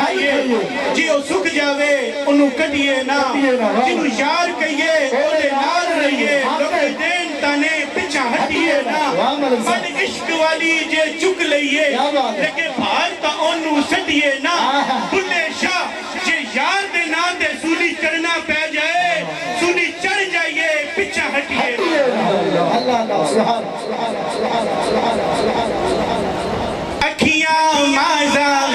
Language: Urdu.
کھائیے جی او سکھ جاوے انہوں کٹیے نا جنہوں یار کہیے اوڑے نار رہیے لوگ دین تانے پچھا ہٹیے نا من عشق والی جے چک لئیے لیکن بھارتا انہوں سٹیے نا بلے شاہ جے یار دے نا دے سولی چڑھنا پہ جائے سولی چڑھ جائیے پچھا ہٹیے اکھیاں مازا